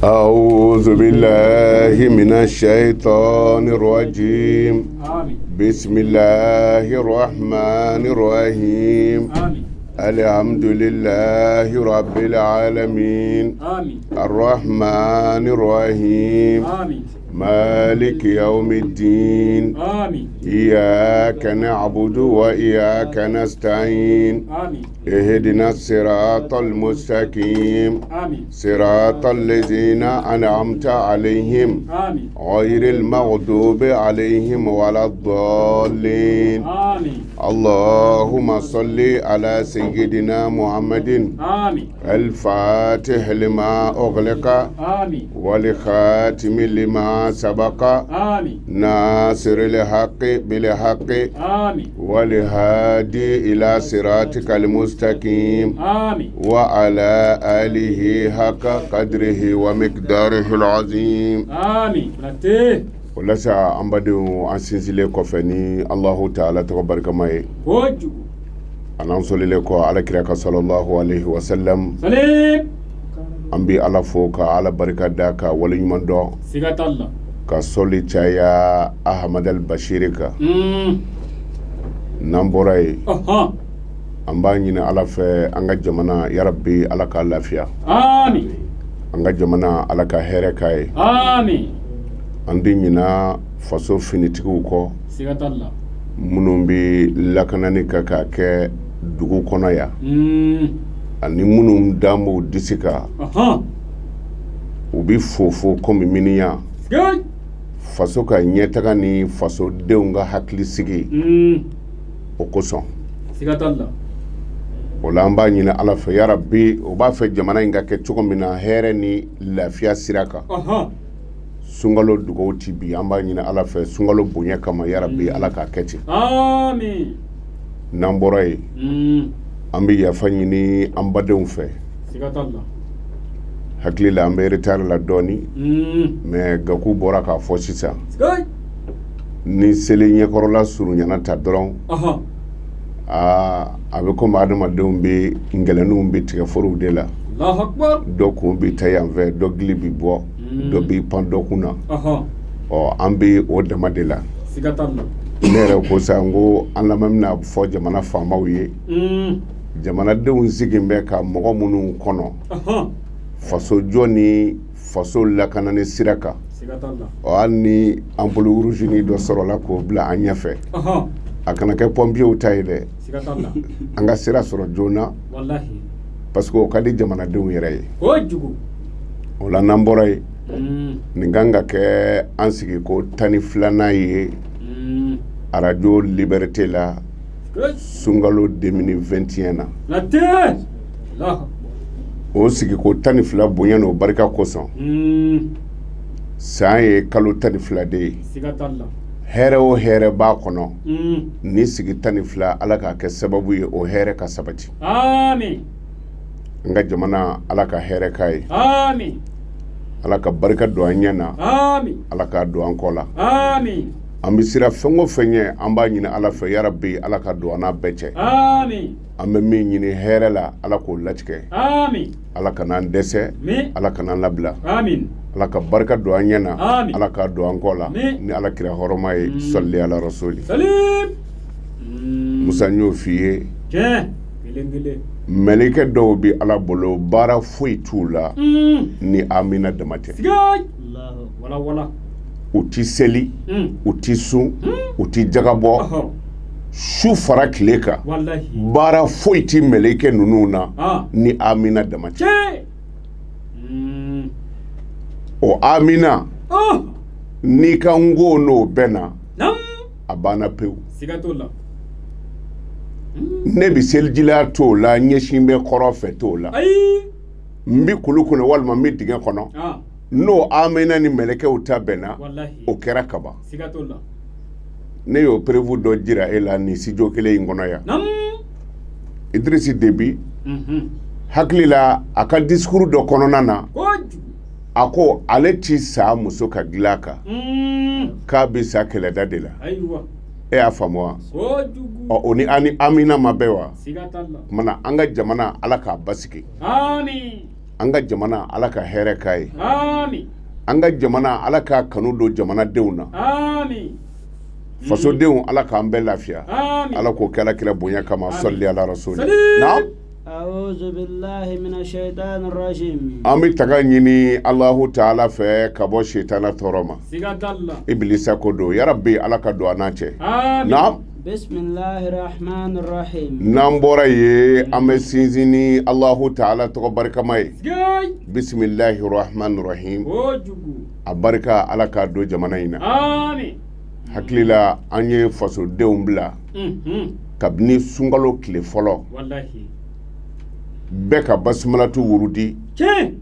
أعوذ بالله من الشيطان الرجيم. آمين. بسم الله الرحمن الرحيم. آمين. الحمد لله رب العالمين. آمين. الرحمن الرحيم. آمين. مالك يوم الدين. آمين. إياك نعبد وإياك نستعين. آمين. اهدنا الصراط المستقيم. آمين. صراط الذين أنعمت عليهم آمين. غير المغضوب عليهم ولا الضالين. آمين. اللهم صل على سيدنا محمد آمين. الفاتح لما أغلق آمين. والخاتم لما سبق آمين. ناصر الحق بالحق آمين. والهادي إلى صراطك المستقيم آمين. وعلى آله حق قدره ومقداره العظيم. آمين. نتيه. ولسا أمبدو أنسنسلي كفني الله تعالى تبارك ماي وجو. أنا أنصلي لكم على كراك صلى الله عليه وسلم. سليم. أمبي على فوق على بركة داكا ولي من دو سيغات الله. كسولي تشايا أحمد البشيركا نمبوراي أها. أمباني على في أنجا جمانا يا ربي على كالافيا. آمين. أنجا جمانا على كهركاي. آمين. andi ñina faso finitigiw ko سيغات الله. minnu bi lakanani ka kɛ dugu kɔnɔ ya ani minnu damu disi ka أها. u bi fofo komi miniya سيغات. faso ka ɲɛtaga ni faso denw ka hakili sigi o kosɔn سيغات الله. o la an b'a ɲini ala fɛ ya rabbi o b'a fɛ jamana in ka kɛ cogo min na hɛrɛ ni lafiya sira kan أها. sunkalo dugaw ti bi an b'a ɲini ala fɛ sunkalo bonya kama ya rabbi ala k'a kɛ ten آمين. n'an bɔra yen an bɛ yafa ɲini an badenw fɛ سيغات الله. hakili la an bɛ retard la dɔɔni mais gaku bɔra k'a fɔ sisan سيغات. ni seli ɲɛkɔrɔla surunyana ta dɔrɔn أها. a bɛ komi adamadenw bɛ ngɛlɛninw bɛ tigɛ forow de la الله أكبر. dɔ kun bɛ ta yan fɛ dɔ gili bɛ bɔ dɔ bɛ pan dɔ kun na أها. an bɛ o dama de la سيغات الله. ne yɛrɛ ko sa n ko an lamɛn bɛna fɔ jamana faamaw ye jamanadenw sigin bɛ ka mɔgɔ minnu kɔnɔ أها. faso jɔ ni faso lakanani sira kan سيغات الله. hali ni an bolo urusini dɔ sɔrɔla k'o bila an ɲɛfɛ أها. a kana kɛ pɔnpiyew ta ye dɛ سيغات الله. an ka sira sɔrɔ joona والله. parce que o ka di jamanadenw yɛrɛ ye وجو. o la n'an bɔra yen nin kan ka kɛ an sigi ko 12nan ye radio liberté la sunkalo 2021 na نتيه. الله. o sigi ko 12 bonya n'o barika kosɔn san ye kalo 12 de ye سيغات الله. hɛrɛ o hɛrɛ b'a kɔnɔ ni sigi 12 ala k'a kɛ sababu ye o hɛrɛ ka sabati آمين. n ka jamana ala ka hɛrɛ k'a ye آمين. ala ka barika don an ɲɛ na آمين. ala k'a don an kɔ la آمين. an bɛ sira fɛn o fɛn ye an b'a ɲini ala fɛ yarabi ala ka don an n'a bɛɛ cɛ آمين. an bɛ min ɲini hɛrɛ la ala k'o latigɛ آمين. ala ka n'an dɛsɛ مي. ala ka n'an labila آمين. ala ka barika don an ɲɛ na Amin. ala k'a don an kɔ la Amin. ni ala kira hɔrɔma ye sɔli ala rasuli سليم. musa n y'o f'i ye كه. قلن قلن. mɛlikɛ dɔw bɛ ala bolo baara foyi t'u la ni amina dama tɛ سيغات. الله. ولا ولا. u ti seli u ti sun u ti jagabɔ أها. su fara tile kan والله. baara foyi ti mɛlikɛ ninnu na ni amina dama tɛ كه. o amina n'i ka n ko n'o bɛɛ na نعم. a banna pewu سيغات الله. ne bɛ selijila t'o la ɲɛsin bɛ kɔrɔ fɛ t'o la أي. n bɛ kulu kɔnɔ walima n bɛ dingɛ kɔnɔ n'o amina ni mɛlɛkɛw ta bɛnna والله. o kɛra kaban سيغات الله. ne y'o prévu dɔ jira e la nin studio kelen in kɔnɔ yan نعم. Idrisi Debi hakili la a ka discours dɔ kɔnɔna na وجو. a ko ale ti sa muso ka dilan kan k'a bɛ sa kɛlɛda de la أيوة. e y'a faamu wa وجو. o ni Amina ma bɛɛ wa سيغات الله. kumana an ka jamana ala k'a basigi آمين. an ka jamana ala ka hɛrɛ k'a ye Amin. an ka jamana ala ka kanu don jamanadenw na Amin. fasodenw ala k'an bɛɛ lafiya Amin. ala k'o kɛla kira bonya kama salli ala rasuli Salim. naam أعوذ بالله من الشيطان الرجيم an bɛ taga ɲini alahu taala fɛ ka bɔ shetana tɔɔrɔ ma Siga t'a la. ibilisa ko don yarabi ala ka don an n'a cɛ Amin. naam بسم الله الرحمن الرحيم n'an bɔra yen an bɛ sinsin ni alahu taala tɔgɔ barikama ye Sigay. bisimilahi rahmani rahim Kojugu. a barika ala ka don jamana in na Amin. hakili la an ye fasodenw bila kabini sunkalo tile fɔlɔ Wallahi. bɛɛ ka basimalatu wurudi Tiɲɛ.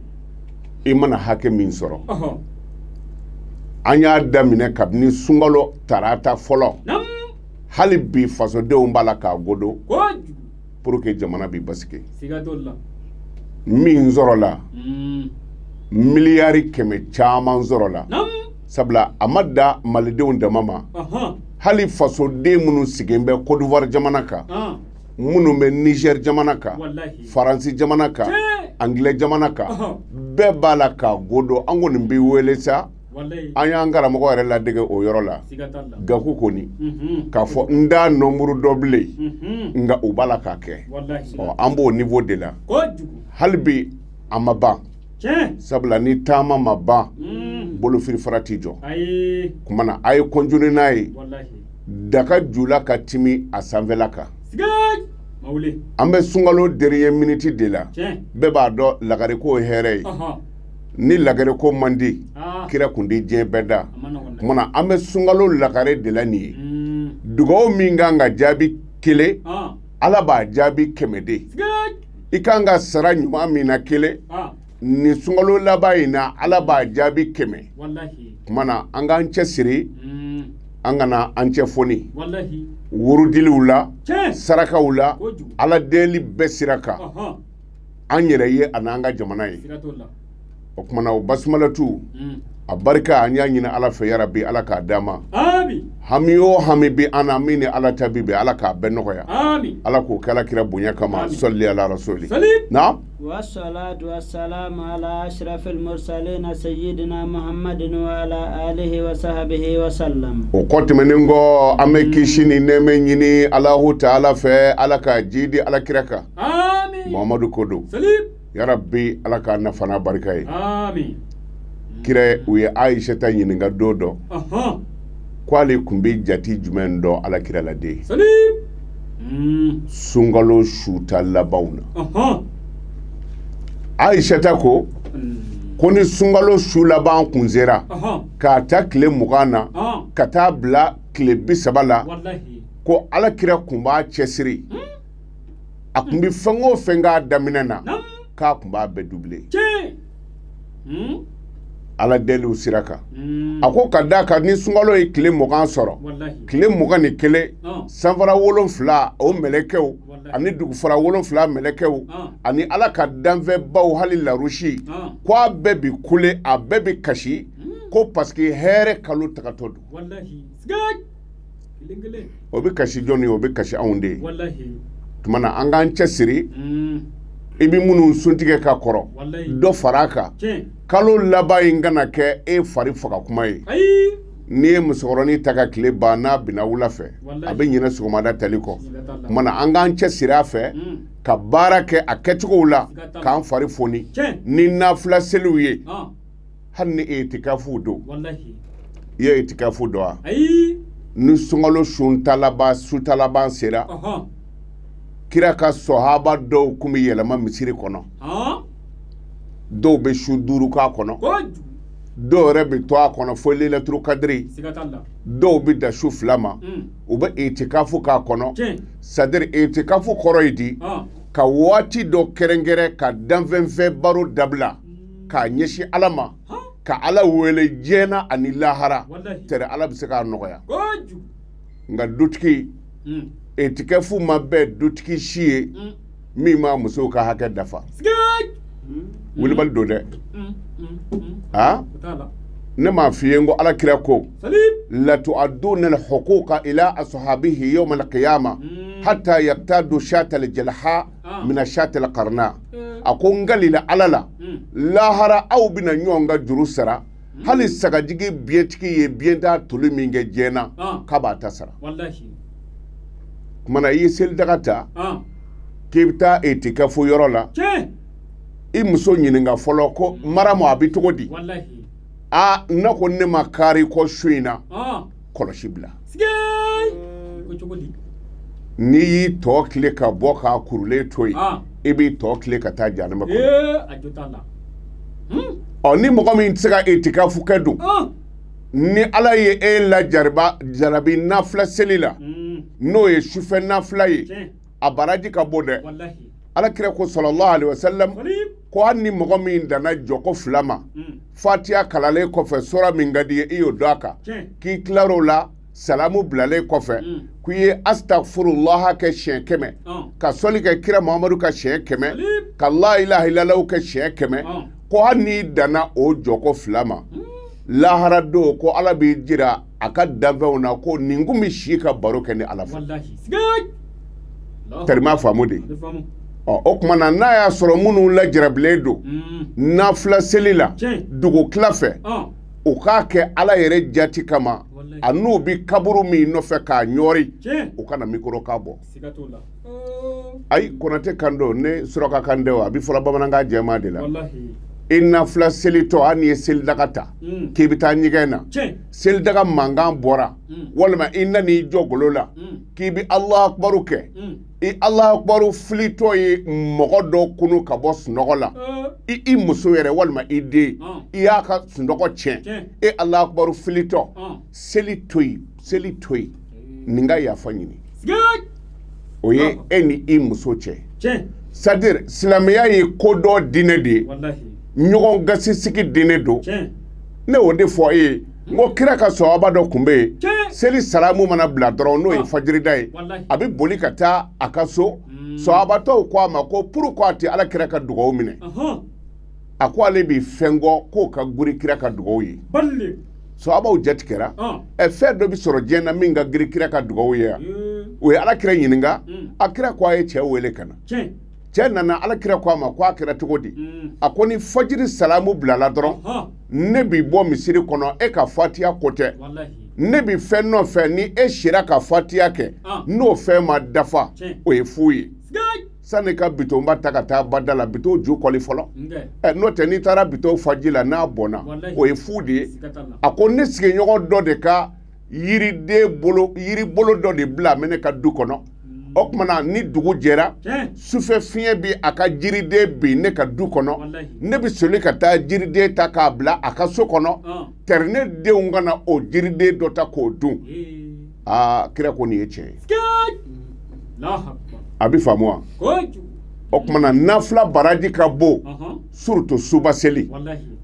i mana hakɛ min sɔrɔ Ɔhɔ. an y'a daminɛ kabini sunkalo tarata fɔlɔ Nam. hali bi fasodenw b'a la k'a godo Kojugu. pour que jamana bi basigi Siga t'o la. min sɔrɔla miliyari 100 caman sɔrɔla Nam. sabula a ma da malidenw dama ma Ɔhɔ. hali fasoden minnu sigilen bɛ Côte d'Ivoire jamana kan minnu bɛ Niger jamana kan Wallahi. Faransi jamana kan Tiɲɛ. Anglais jamana kan Ɔhɔ. bɛɛ b'a la k'a godo an kɔni b'i wele sa Wallahi. an y'an karamɔgɔ yɛrɛ ladege o yɔrɔ la Siga t'a la. Gaku kɔni k'a fɔ n da nɔnburu dɔ bilen nka u b'a la k'a kɛ Wallahi. an b'o niveau de la Kojugu. hali bi a ma ban Tiɲɛ. sabula ni taama ma ban bolofirifara t'i jɔ Ayi. kuma na a ye kɔnjuni n'a ye Wallahi. daga jula ka timi a sanfɛla kan Sigay. Mawule. an bɛ sunkalo dernier minute de la Tiɲɛ. bɛɛ b'a dɔn lagariko ye hɛrɛ ye Ɔhɔ. ni lagariko man di Ah. kira kun di diɲɛ bɛɛ da A ma nɔgɔn dɛ. kuma na an bɛ sunkalo lagare de la nin ye Mm. dugawu min kan ka jaabi kelen Ah. ala b'a jaabi 100 de Sigay. i kan ka sara ɲuman min na kelen Ah. nin sunkalo laban in na ala b'a jaabi 100 Wallahi. kuma na an k'an cɛ siri an kana an cɛ foni Wallahi. wurudiliw la Tiɲɛ. sarakaw la Kojugu. ala deli bɛɛ sira kan Ɔhɔ. an yɛrɛ ye a n'an ka jamana ye Siga t'o la. o kumana o basimalatu a barika an y'a ɲini ala fɛ yarabi ala k'a d'an ma Amin. hami o hami bi an na min ni ala ta bi bɛn ala k'a bɛɛ nɔgɔya Amin. ala k'o kɛla kira bonya kama Amin. sɔli ala rasuli Salim. na والصلاة والسلام على أشرف المرسلين سيدنا محمد وعلى آله وصحبه وسلم o kɔ tɛmɛnen kɔ an bɛ kisi ni nɛɛmɛ ɲini alahu taala fɛ ala ka ji di ala kira kan Amin. muhamadu ko don Salim. yarabi ala k'a nafa n'a barika ye Amin. kira u ye ayisata ɲininka don dɔ Ɔhɔ. k'ale kun bɛ jati jumɛn dɔn ala kira la den Salim. sunkalo suta labanw na Ɔhɔ. ayisata ko ko ni sunkalo su laban kun sera Ɔhɔ. k'a ta tile 20 na ka taa bila tile 30 la Wallahi. ko ala kira kun b'a cɛsiri a kun bɛ fɛn o fɛn k'a daminɛ na Nam. k'a kun b'a bɛɛ doublé Tiɲɛ. ala deliw sira kan a ko ka d'a kan ni sunkalo ye tile 20 sɔrɔ Wallahi. tile 21 sanfara 7 o mɛlɛkɛw Wallahi. ani dugufara 7 mɛlɛkɛw ani ala ka danfɛnbaw hali larusi ko a bɛɛ bi kule a bɛɛ bi kasi ko parce que hɛrɛ kalo tagatɔ don Wallahi. Sigay. Kelen-kelen. o bi kasi jɔnni ye o bi kasi anw de ye Wallahi. tuma na an k'an cɛsiri i bi minnu suntigɛ ka kɔrɔ Wallahi. dɔ far'a kan Tiɲɛ. kalo laban in kana kɛ e fari faga kuma ye Ayi. n'i ye musokɔrɔnin ta ka tile ban n'a binna wula fɛ Wallahi. a bɛ ɲinɛ sɔgɔmada tali kɔ Siga t'a la. tuma na an k'an cɛsiri a fɛ ka baara kɛ a kɛcogow la Siga t'a la. k'an fari foni Tiɲɛ. ni nafila seliw ye Ah. hali ni etikafu don Wallahi. i ye etikafu dɔn wa Ayi. ni sunkalo suta laban sera Ɔhɔ. kira ka sɔhaba dɔw kun bɛ yɛlɛma misiri kɔnɔ Ah. dɔw bɛ su 5 k'a kɔnɔ Kojugu. dɔw yɛrɛ bɛ to a kɔnɔ fo lelaturu kadiri Siga t'a la. dɔw bɛ da su 2 ma u bɛ etikafu k'a kɔnɔ Tiɲɛ. c'est-à-dire etikafu kɔrɔ ye di Ah. ka waati dɔ kɛrɛnkɛrɛn ka danfɛnfɛn baro dabila k'a ɲɛsin ala ma ka ala wele diɲɛ ani lahara Wallahi. tɛrɛ ala bɛ se k'a nɔgɔya Kojugu. nka dutigi etikafu ma bɛɛ dutigi si ye min ma musow ka hakɛ dafa Sigay. wulibali don dɛ O t'a la. ne m'a f'i ye n ko ala kira ko Salim. latu'adduna al-huquqa ila ashabihi yawm al-qiyamah hatta yaqtadu shata al-jalha min ashata al-qarna a ko ngalila ala la lahara aw bina ɲɔgɔn ka juru sara hali sagajigi biyɛntigi ye biyɛnta toli min kɛ diɲɛ na k'a b'a ta sara kumana i ye selidaga ta k'i bɛ taa itikafo yɔrɔ la i muso ɲininka fɔlɔ ko maramu a bɛ cogo di ne ko ne ma kaari kɔ su in na kɔlɔsi bila n'i y'i tɔ tile ka bɔ k'a kurulen to yen i b'i tɔ tile ka taa janama kɔnɔ ni mɔgɔ min tɛ se ka itikafu kɛ dun ni ala ye e la jarabi nafila seli la n'o ye sufɛ nafila ye a baraji ka bɔ dɛ alakira ko sallallahu alaihi wasallam ko hali ni mɔgɔ min dana jɔko fila ma fatiha kalalen kɔfɛ sura min ka di ye i y'o dɔn a kan k'i tilar'o la salamu bilalen kɔfɛ k'i ye astagfirullah kɛ siɲɛ 100 ka sɔli kɛ kira muhamadu ka siɲɛ 100 ka la ilaha illallah kɛ siɲɛ 100 ko hali n'i danna o jɔko fila ma lahara don ko ala b'i jira a ka danfɛnw na ko nin kun bɛ si ka baro kɛ ni ala fɛ tɛrima faamu de o tuma na n'a y'a sɔrɔ minnu lajarabilen don nafila seli la dugu tila fɛ u k'a kɛ ala yɛrɛ jati kama a n'u bi kaburu min nɔfɛ k'a ɲɔri u kana mikoro k'a bɔ ayi Konate kan don ne Suraka kan tɛ wa a bi fɔla bamanankan jɛman de la i nafila selitɔ hali n'i ye selidaga ta k'i bɛ taa ɲɛgɛn na selidaga mankan bɔra walima i nan'i jɔ golo la k'i bɛ Alahu Akibaru kɛ i Alahu Akibaru filitɔ ye mɔgɔ dɔ kunu ka bɔ sunɔgɔ la i muso yɛrɛ walima i den i y'a ka sunɔgɔ tiɲɛ e Alahu Akibaru filitɔ seli to yen nin ka yafa ɲini o ye e ni i muso cɛ c'est-à-dire silamɛya ye ko dɔ diinɛ de ye ɲɔgɔn gasisigi diinɛ don ne y'o de fɔ e ye n ko kira ka sahaba dɔ tun bɛ yen seli salamu mana bila dɔrɔn n'o ye fajirida ye a bɛ boli ka taa a ka so sahabatɔw ko a ma ko pourquoi tɛ ala kira ka dugawu minɛ a ko ale bɛ fɛn kɔ k'o ka giri kira ka dugawu ye sahabaw jatigɛra fɛn dɔ bɛ sɔrɔ diɲɛ na min ka giri kira ka dugawu ye o ye ala kira ɲininka a kira ko a ye cɛ wele ka na cɛ nana ala kira ko a ma ko a kɛra cogo di a ko ni fajiri salamu bilala dɔrɔn ne b'i bɔ misiri kɔnɔ e ka fatiha ko tɛ ne b'i fɛn nɔfɛ ni e sera ka fatiha kɛ n'o fɛn ma dafa o ye fu ye sani ka bitonba ta ka taa bada la bito ju kɔli fɔlɔ n'o tɛ n'i taara bito faji la n'a bɔnna o ye fu de ye a ko ne sigiɲɔgɔn dɔ de ka yiri bolo dɔ de bila mɛ ne ka du kɔnɔ o kumana ni dugu jɛra sufɛ fiɲɛ bi a ka jiriden bin ne ka du kɔnɔ ne bi soli ka taa jiriden ta k'a bila a ka so kɔnɔ tɛri ne denw kana o jiriden dɔ ta k'o dun kira ko nin ye tiɲɛ ye a bi faamu wa o kumana nafila baraji ka bon surtout suba seli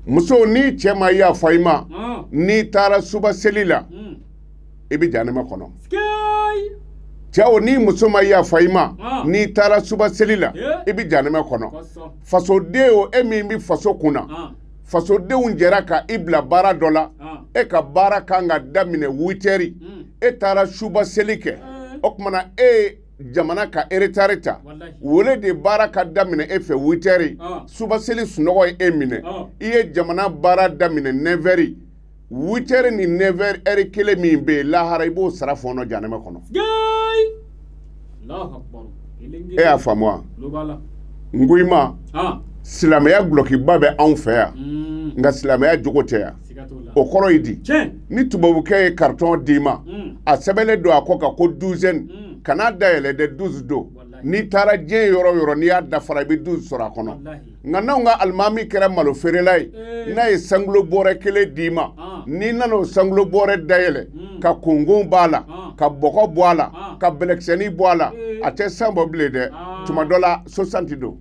muso ni cɛ ma yafa i ma n'i taara suba seli la i bi janama kɔnɔ cɛw ni muso ma yafa i ma n'i taara suba seli la i bi janama kɔnɔ fasoden o e min bi faso kunna fasodenw jɛra ka i bila baara dɔ la e ka baara kan ka daminɛ 8 heures e taara suba seli kɛ o kumana e jamana ka eretari ta wele de baara ka daminɛ e fɛ 8 heures suba seli sunɔgɔ ye e minɛ i ye jamana baara daminɛ 9 heures 8 heures ni 9 heures heure kelen min bɛ yen lahara i b'o sara fɔnɔ janama kɔnɔ e y'a faamu wa n ko i ma silamɛya gulokiba bɛ anw fɛ yan nka silamɛya jogo tɛ yan o kɔrɔ ye di ni tubabukɛ ye carton d'i ma a sɛbɛnlen don a kɔ kan ko 12 kana dayɛlɛ dɛ 12 don n'i taara diɲɛ yɔrɔ yɔrɔ n'i y'a dafara i bɛ 12 sɔrɔ a kɔnɔ nka n'anw ka alimami kɛra malo feerela ye n'a ye sangulo bɔrɛ kelen d'i ma n'i nana o sangulo bɔrɛ dayɛlɛ ka kongon b'a la ka bɔgɔ bɔ a la ka bɛlɛkisɛnin bɔ a la a tɛ san bɔ bilen dɛ tuma dɔ la 60 don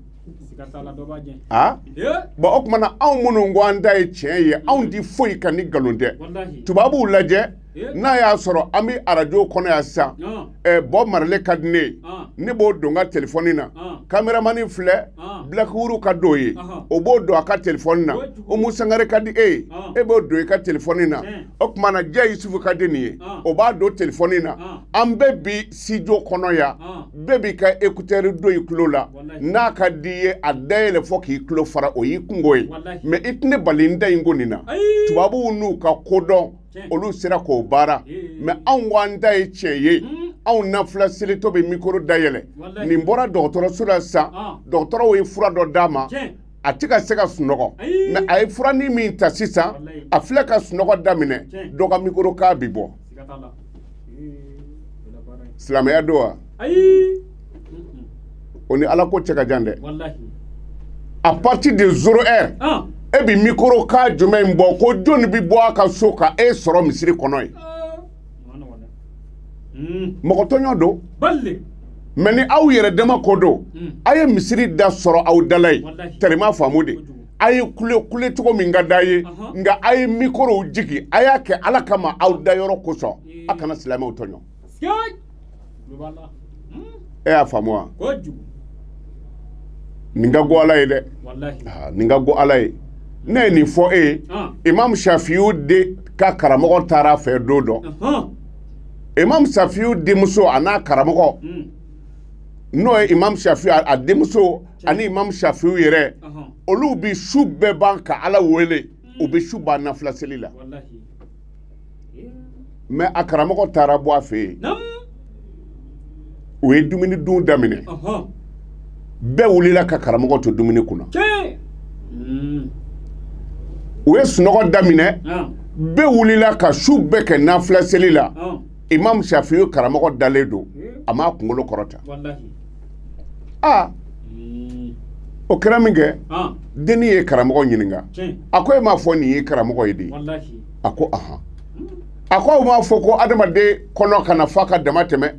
bon o kumana anw minnu ko an ta ye tiɲɛ ye anw di foyi kan ni nkalon tɛ tubabuw lajɛ n'a y'a sɔrɔ an bɛ arajo kɔnɔ yan sisan bɔ marale ka di ne ye ne b'o don n ka telefɔni na kameramani filɛ Black-Wuru ka d'o ye o b'o don a ka telefɔni na Umu Sangare ka di e ye e b'o don i ka telefɔni na o tuma na Jɛ Yusufu ka di nin ye o b'a don telefɔni na an bɛɛ bi studio kɔnɔ yan bɛɛ b'i ka écouteur don i tulo la n'a ka di ye a dayɛlɛ fɔ k'i tulo fara o y'i kungo ye mais i tɛ ne bali n da in ko nin na tubabuw n'u ka kodɔn olu sera k'o baara mais anw k'an ta ye tiɲɛ ye anw nafila selitɔ bɛ micro dayɛlɛ nin bɔra dɔgɔtɔrɔso la sisan dɔgɔtɔrɔw ye fura dɔ d'a ma a tɛ ka se ka sunɔgɔ mais a ye furanin min ta sisan a filɛ ka sunɔgɔ daminɛ dɔ ka micro k'a bi bɔ silamɛya don wa o ni ala ko cɛ ka jan dɛ à partir de 0 heure e bi micro k'a jumɛn bɔ ko jɔnni bi bɔ a ka so ka e sɔrɔ misiri kɔnɔ ye mɔgɔ tɔɲɔ don mais ni aw yɛrɛ dama ko don a ye misiri da sɔrɔ aw dala ye tɛrɛma faamu de a ye kule cogo min ka d'a ye nka a ye microw jigi a y'a kɛ ala kama aw dayɔrɔ kosɔn a kana silamɛw tɔɲɔ e y'a faamu wa nin ka go ala ye dɛ nin ka go ala ye ne ye nin fɔ e ye Imam Shafiu de ka karamɔgɔ taara a fɛ don dɔ Imam Shafiu denmuso a n'a karamɔgɔ n'o ye Imam Shafiu a denmuso ani Imam Shafiu yɛrɛ olu bi su bɛɛ ban ka ala wele u bi su ban nafila seli la mais a karamɔgɔ taara bɔ a fɛ yen u ye dumuni dun daminɛ bɛɛ wulila ka karamɔgɔ to dumuni kunna u ye sunɔgɔ daminɛ bɛɛ wulila ka su bɛɛ kɛ nafila seli la Imam Shafiu karamɔgɔ dalen don a m'a kunkolo kɔrɔta o kɛra min kɛ denni ye karamɔgɔ ɲininka a ko e m'a fɔ nin ye karamɔgɔ ye de a ko ahan a ko aw m'a fɔ ko adamaden kɔnɔ kana f'a ka dama tɛmɛ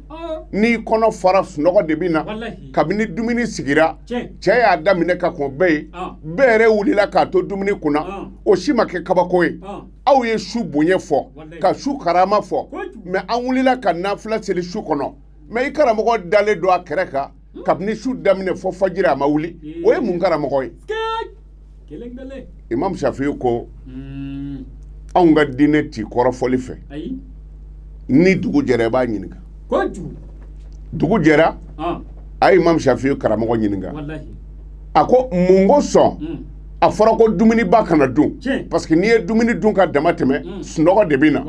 n'i kɔnɔ fara sunɔgɔ de bɛ na kabini dumuni sigira cɛ y'a daminɛ ka kɔn bɛɛ ye bɛɛ yɛrɛ wulila k'a to dumuni kunna o si ma kɛ kabako ye aw ye su bonya fɔ ka su karama fɔ mais an wulila ka nafila seli su kɔnɔ mais i karamɔgɔ dalen don a kɛrɛ kan kabini su daminɛ fɔ fajiri a ma wuli o ye mun karamɔgɔ ye Imam Shafiu ko anw ka diinɛ t'i kɔrɔfɔli fɛ ni dugu jɛra i b'a ɲininka dugu jɛra a ye Imam Shafiu karamɔgɔ ɲininka a ko mun ko sɔn a fɔra ko dumuni ba kana dun parce que n'i ye dumuni dun ka dama tɛmɛ sunɔgɔ de bɛ na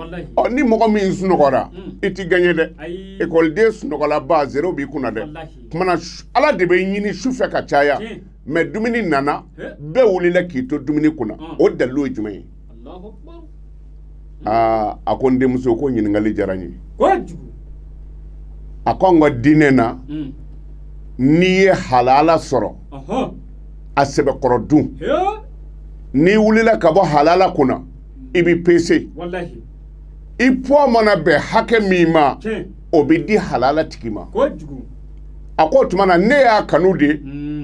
ni mɔgɔ min sunɔgɔra i ti gagné dɛ école sunɔgɔla ba 0 b'i kunna dɛ kumana ala de bɛ ɲini su fɛ ka caya mais dumuni nana bɛɛ wulila k'i to dumuni kunna o dalilu ye jumɛn ye a ko n denmuso ko ɲininkali diyara n ye a ko an ka diinɛ na n'i ye halala sɔrɔ a sɛbɛkɔrɔ dun n'i wulila ka bɔ halala kunna i b'i pese i poids mana bɛn hakɛ min ma o bɛ di halala tigi ma a ko tuma na ne y'a kanu de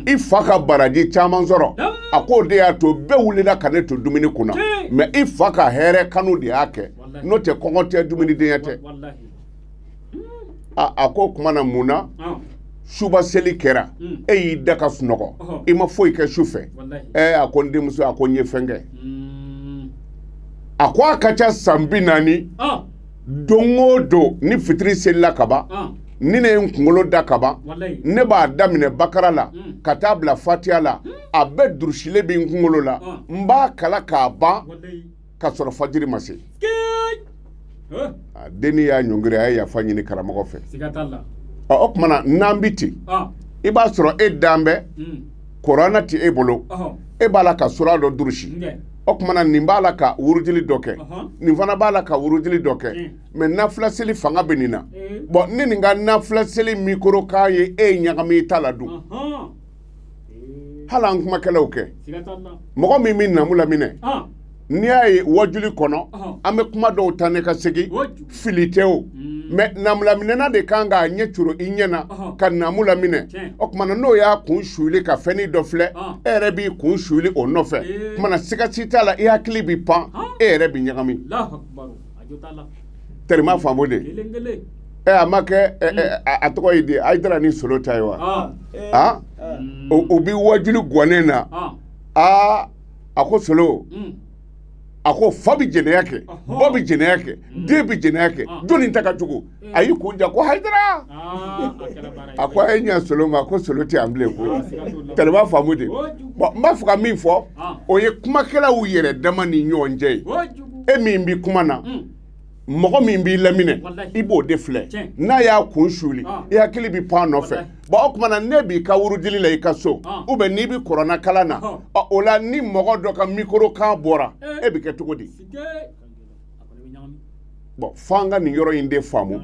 i fa ka baraji caman sɔrɔ a ko de y'a to bɛɛ wulila ka ne to dumuni kunna mais i fa ka hɛrɛ kanu de y'a kɛ n'o tɛ kɔngɔ tɛ dumunidenya tɛ a ko tuma na mun na suba seli kɛra e y'i da ka sunɔgɔ i ma foyi kɛ su fɛ a ko n denmuso a ko n ye fɛn kɛ a ko a ka ca san 40 don o don ni fitiri selila ka ban ni ne ye n kunkolo da ka ban ne b'a daminɛ bakara la ka taa bila fatiha la a bɛɛ durusile bɛ n kunkolo la n b'a kala k'a ban ka sɔrɔ fajiri ma se denni y'a ɲɔngiri a ye yafa ɲini karamɔgɔ fɛ o kumana n'an bi ten i b'a sɔrɔ e dan bɛ kuranɛ tɛ e bolo e b'a la ka sura dɔ durusi o kumana nin b'a la ka wurudili dɔ kɛ nin fana b'a la ka wurudili dɔ kɛ mais nafila seli fanga bɛ nin na bon ni nin ka nafila seli micro k'a ye e ɲagami i ta la dun hali an kumakɛlaw kɛ mɔgɔ min bɛ namu laminɛ n'i y'a ye wajuli kɔnɔ an bɛ kuma dɔw ta ne ka segin fili tɛ o mais namulaminɛna de kan k'a ɲɛ coro i ɲɛ na ka namu laminɛ o kumana n'o y'a kun suyili ka fɛnnin dɔ filɛ e yɛrɛ b'i kun suyili o nɔfɛ kumana siga si t'a la i hakili bɛ pan e yɛrɛ bɛ ɲagami terima faamu de Kelen kelen. a ma kɛ a tɔgɔ ye di Hayidara ni Solo ta ye wa o bi wajulu gɔnnen na a ko Solo a ko fa bi jɛnɛya kɛ ba bi jɛnɛya kɛ den bi jɛnɛya kɛ jɔnni ta ka jugu a y'i kun ja ko Hayidara a ko a ye ɲɛ Solo ma ko Solo tɛ yan bilen koyi terima faamu de bon n b'a fɛ ka min fɔ o ye kumakɛlaw yɛrɛ dama ni ɲɔgɔn cɛ ye e min bi kuma na mɔgɔ min b'i laminɛ i b'o de filɛ n'a y'a kun suuli i hakili bɛ pan nɔfɛ bon o tuma na ne b'i ka wurudili la i ka so ou bien n'i bɛ kuranna kalan na o la ni mɔgɔ dɔ ka micro kan bɔra e bɛ kɛ cogo di bon f'an ka nin yɔrɔ in de faamu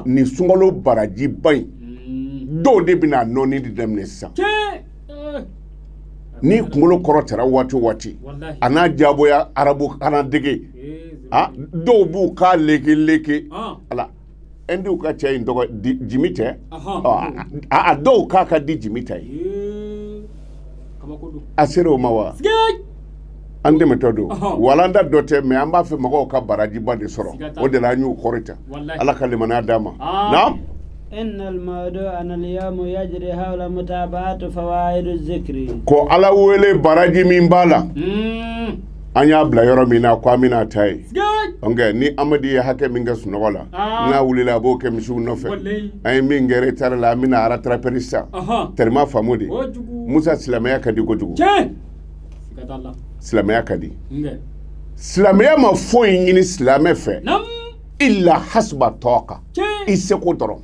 nin sunkalo barajiba in dɔw de bɛna nɔɔni de daminɛ sisan ni kunkolo kɔrɔtara waati o waati a n'a jaaboya arabu kalan dege dɔw b'u ka leke ala indiw ka cɛ in tɔgɔ Jimi tɛ a dɔw k'a ka di Jimi ta ye a sera o ma wa an dɛmɛtɔ don walanda dɔ tɛ mais an b'a fɛ mɔgɔw ka barajiba de sɔrɔ o de la an y'u kɔrɔta ala ka limaniya d'a ma naam إن الموضوع أن اليوم يجري حول متابعة فوائد الذكر ko ala wele baraji min b'a la an y'a bila yɔrɔ min na ko an bɛna ta ye nka ni Amadi ye hakɛ min kɛ sunɔgɔ la n'a wulila a b'o kɛ misiw nɔfɛ an ye min kɛ retard la an bɛna rattraper sisan terima faamu de Musa silamɛya ka di kojugu silamɛya ka di silamɛya ma foyi ɲini silamɛ fɛ illa hasba tɔɔka i seko dɔrɔn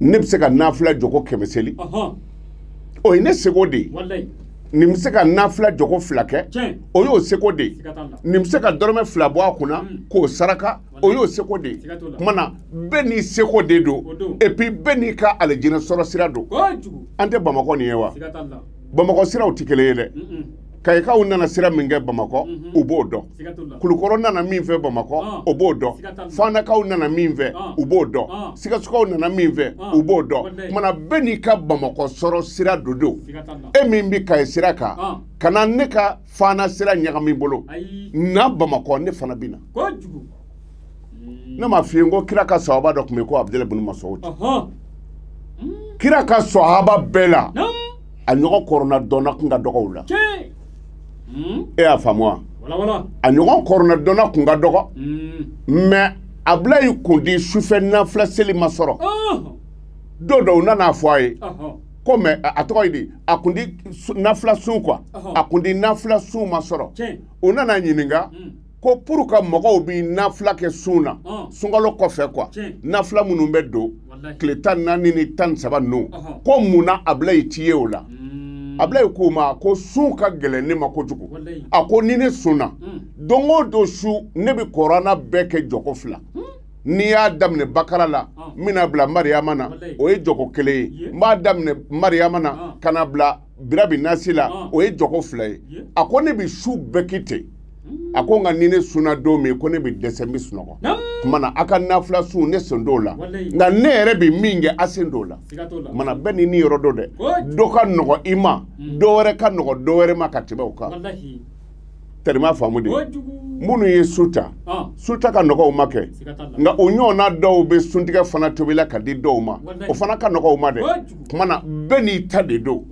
ne bɛ se ka nafila jɔko 100 seli o ye ne seko de ye nin bɛ se ka nafila jɔko 2 kɛ o y'o seko de ye nin bɛ se ka dɔrɔmɛ 2 bɔ a kunna k'o saraka o y'o seko de ye tuma na bɛɛ n'i seko de don et puis bɛɛ n'i ka alijinɛ sɔrɔ sira don an tɛ Bamakɔ nin ye wa Bamakɔ siraw tɛ kelen ye dɛ Kayikaw nana sira min kɛ Bamakɔ u b'o dɔn Kulukɔrɔ nana min fɛ Bamakɔ o b'o dɔn Fanakaw nana min fɛ u b'o dɔn Sikasokaw nana min fɛ u b'o dɔn mana bɛɛ n'i ka Bamakɔ sɔrɔ sira don e min bɛ Kayi sira kan kana ne ka Fana sira ɲagami bolo na Bamakɔ ne fana bɛ na ne ma f'i ye n ko kira ka sahaba dɔ tun bɛ yen ko Abudulayi ibn Mas'ud kira ka sahaba bɛɛ la a ɲɔgɔn kɔrɔna dɔnna kun ka dɔgɔ u la e y'a faamu wa a ɲɔgɔn kɔrɔna dɔnna kun ka dɔgɔ mais Abudulayi kun di sufɛ nafila seli ma sɔrɔ dɔw u nana fɔ a ye ko mais a tɔgɔ ye di a kun di nafila sun quoi a kun di nafila sun ma sɔrɔ u nana ɲininka ko pour que mɔgɔw bi nafila kɛ sun na sunkalo kɔfɛ quoi nafila minnu bɛ don tile 14 ni 13 ninnu ko mun na Abudulayi t'i ye o la Abudulayi k'o ma ko sun ka gɛlɛn ne ma kojugu a ko ni ne sunna don o don su ne bɛ kɔrɔna bɛɛ kɛ jɔko 2 n'i y'a daminɛ Bakara la n bɛna bila Mariyama na o ye jɔko 1 ye n b'a daminɛ Mariyama na ka na bila Birabi Nasi la o ye jɔko 2 ye a ko ne bɛ su bɛɛ kɛ ten a ko nka ni ne sunna don min ko ne bɛ dɛsɛ n bɛ sunɔgɔ tuma na a ka nafila sun ne sen t'o la nka ne yɛrɛ bɛ min kɛ a sen t'o la tuma na bɛɛ ni yɔrɔ dɔ dɛ dɔ ka nɔgɔ i ma dɔ wɛrɛ ka nɔgɔ dɔ wɛrɛ ma ka tɛmɛ o kan terima faamu de minnu ye su ta ka nɔgɔ u ma kɛ nka o ɲɔgɔnna dɔw bɛ suntigɛ fana tobila ka di dɔw ma o fana ka nɔgɔ u ma dɛ tuma na bɛɛ n'i ta de don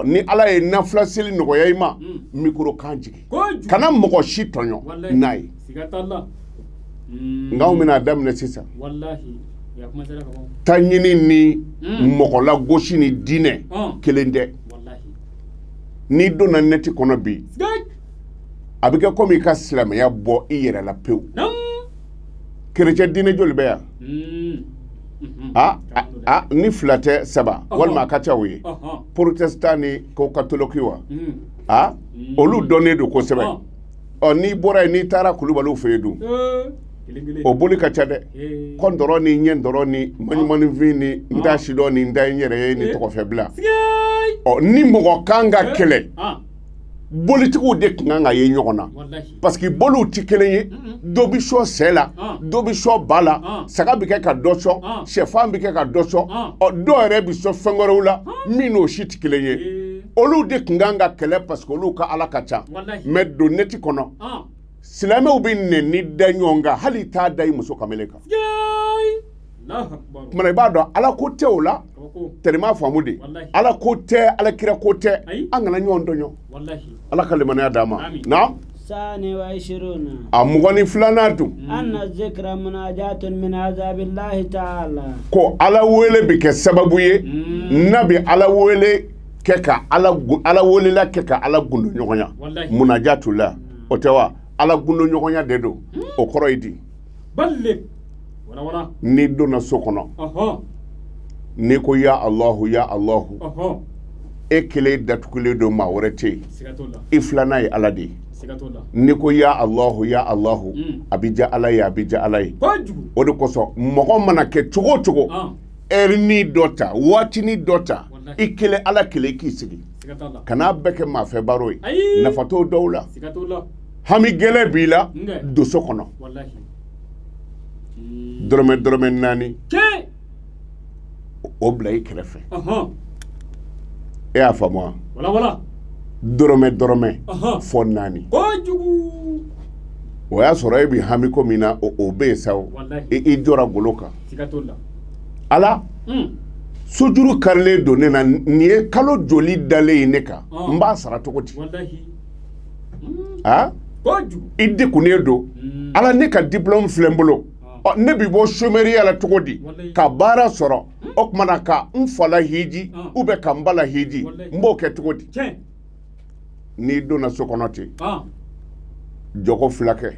ni Ala ye nafila seli nɔgɔya i ma micro kan jigin kana mɔgɔ si tɔɲɔ n'a ye nka anw bɛna daminɛ sisan ta ɲini ni mɔgɔ lagosi ni diinɛ kelen tɛ n'i donna neti kɔnɔ bi a bɛ kɛ komi i ka silamɛya bɔ i yɛrɛ la pewu kerecɛn diinɛ joli bɛ yan ni 2 tɛ 3 walima a ka ca o ye protestant ni ko katoliki wa olu dɔnnen don kosɛbɛ n'i bɔra yen n'i taara Kulubaliw fɛ yen dun o boli ka ca dɛ ko dɔrɔn ni ɲɛ dɔrɔn ni maɲumanifin ni n t'a sidɔn ni n da n yɛrɛ ye ni tɔgɔfɛ bila ni mɔgɔ kan ka kɛlɛ bolitigiw de tun kan ka ye ɲɔgɔn na parce que boliw tɛ kelen ye dɔ bɛ sɔn sɛ la dɔ bɛ sɔn ba la saga bɛ kɛ ka dɔ sɔn sɛfan bɛ kɛ ka dɔ sɔn dɔw yɛrɛ bɛ sɔn fɛn wɛrɛw la min n'o si tɛ kelen ye olu de tun kan ka kɛlɛ parce que olu ka Ala ka ca mais don neti kɔnɔ silamɛw bɛ nɛni da ɲɔgɔn kan hali t'a da i muso kamalen kan kumana i b'a dɔn ala ko tɛ o la tɛrima faamu de ala ko tɛ ala kira ko tɛ an kana ɲɔgɔn dɔn ala ka limaniya d'an ma na ثاني وعشرون a 22 dun أن الذكر مناجاة من عذاب الله تعالى ko ala wele bɛ kɛ sababu ye n'a bɛ ala wele kɛ ka ala welela kɛ ka ala gundo ɲɔgɔnya munajatu la o tɛ wa ala gundo ɲɔgɔnya de don o kɔrɔ ye di n'i donna so kɔnɔ n'i ko ya Allahu ya Allahu e kelen datugulen don maa wɛrɛ tɛ yen i filanan ye ala de ye n'i ko ya Allahu ya Allahu a bɛ diya ala ye a bɛ diya ala ye o de kosɔn mɔgɔ mana kɛ cogo o cogo ɛrini dɔ ta waatini dɔ ta i kelen ala kelen i k'i sigi kan'a bɛɛ kɛ maafɛ baro ye nafa t'o dɔw la hami gɛlɛ b'i la don so kɔnɔ dɔrɔmɛ 4 o bila i kɛrɛfɛ e y'a faamu wa dɔrɔmɛ fɔ 4 o y'a sɔrɔ e bɛ hami ko min na o bɛ yen sa i jɔra golo kan ala sojuru karilen don ne na nin ye kalo joli dalen ye ne kan n b'a sara cogo di i dekunnen don ala ne ka diplôme filɛ n bolo ne bɛ bɔ chômeriya la cogo di ka baara sɔrɔ o kumana ka n fa la hiji ou bien ka n ba la hiji n b'o kɛ cogo di n'i donna so kɔnɔ ten jogo 2 kɛ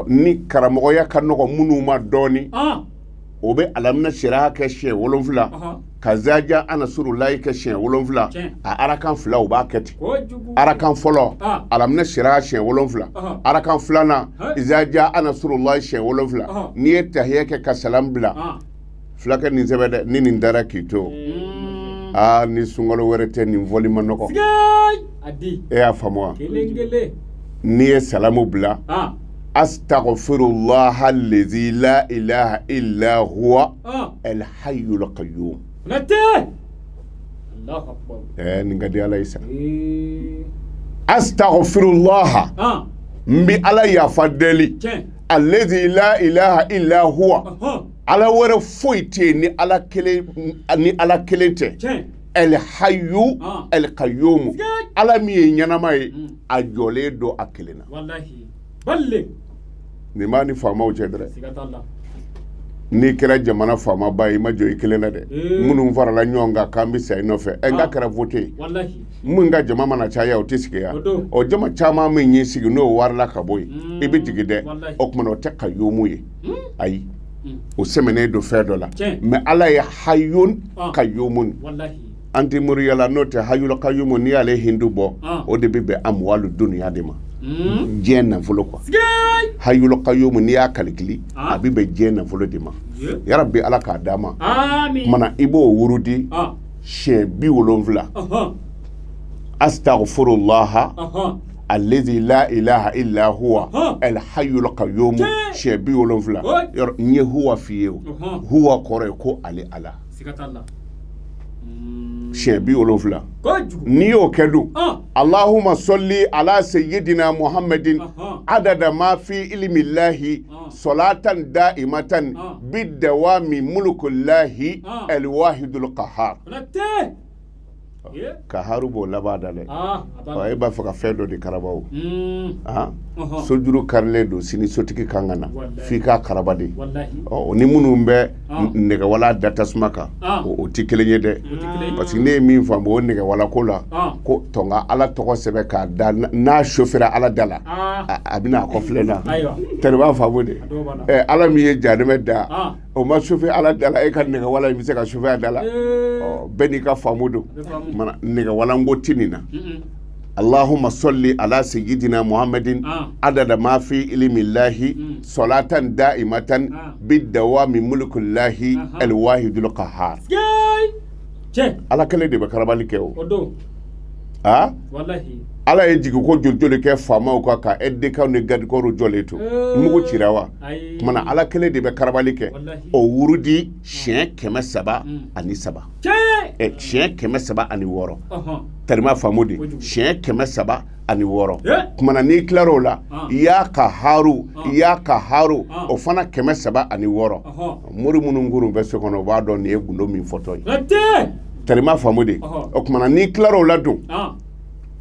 ni karamɔgɔya ka nɔgɔ minnu ma dɔɔni o bɛ alamina sariya kɛ siɲɛ 7 ka zaja anasurulayi kɛ siɲɛ 7 a arakan 2 o b'a kɛ ten arakan fɔlɔ alamina sariya siɲɛ 7 arakan 2nan zaja anasurulayi siɲɛ 7 n'i ye tahiya kɛ ka salam bila fulakɛ nin sɛbɛ dɛ ni nin dara k'i to ni sunkalo wɛrɛ tɛ nin fɔli ma nɔgɔ e y'a faamu wa n'i ye salamu bila astaghfirullah allazi la ilaha illa huwa al hayyul qayyum nin ka di ala ye sa astaghfirullah n bɛ ala yafa deli allazi la ilaha illa huwa ala wɛrɛ foyi tɛ yen ni ala kelen tɛ el hayyu el qayyum ala min ye ɲɛnama ye a jɔlen don a kelen na nin b'a ni faamaw cɛ dɛrɛ n'i kɛra jamana faamaba ye i ma jɔ i kelen na dɛ minnu farala ɲɔgɔn kan k'an bɛ sa i nɔfɛ n ka kɛra vote mun ka jama mana caya o tɛ sigi yan o jama caman min y'i sigi n'o warila ka bɔ yen i bɛ jigin dɛ o kumana o tɛ qayyumu ye ayi o sɛmɛnen don fɛn dɔ la mɛ ala ye hayyun qayyumun an tɛ moriya la n'o tɛ hayyul qayyumun n'i y'ale hindu bɔ o de bɛ bɛn amwalu duniya de ma diɲɛ nafolo quoi hayyul qayyum n'i y'a kalikili a bɛ bɛn diɲɛ nafolo de ma yarabi ala k'a d'a ma mana i b'o wurudi siɲɛ 70 astaghfirullah allazi la ilaha illa huwa al hayyul qayyum siɲɛ 70 n ye huwa f'i ye huwa kɔrɔ ye ko ale ala siɲɛ 70 n'i y'o kɛ dun allahumma salli ala sayyidina muhammadin adada ma fi ilmillahi salatan da'imatan bidawami mulkullahi alwahidul qahhar kaharu b'o laban da dɛ e b'a fɛ ka fɛn dɔ de karaba o sojuru karilen don sini sotigi kan ka na f'i k'a karaba de ni minnu bɛ nɛgɛwala da tasuma kan o tɛ kelen ye dɛ parce que ne ye min faamu o nɛgɛwala ko la ko tɔnka ala tɔgɔ sɛbɛn k'a da n'a chauffeur ala da la a bɛna a kɔfilɛ na tɛnɛ b'a faamu de ala min ye jahannama da o ma chauffeur ala da la e ka nɛgɛwala in bɛ se ka chauffeur a da la bɛɛ n'i ka faamu don mana nɛgɛwalanko tɛ nin na allahumma salli ala sayyidina muhammadin adada ma fi ilmillahi salatan da'imatan bidawami mulkillahi alwahidul qahhar ala kelen de bɛ karabali kɛ o wallahi ala ye jigi ko joli kɛ faamaw ka ka edekaw ni gadikɔrw jɔlen to mugu cira wa kumana ala kelen de bɛ karabali kɛ o wurudi siɲɛ 300 ani 3 siɲɛ 300 ani 6 tarima faamu de siɲɛ 300 ani 6 kumana n'i tilar'o la ya ka haru o fana 300 ani 6 mori minnu ngurun bɛ so kɔnɔ o b'a dɔn nin ye gundo min fɔtɔ ye tarima faamu de o kumana n'i tilar'o la dun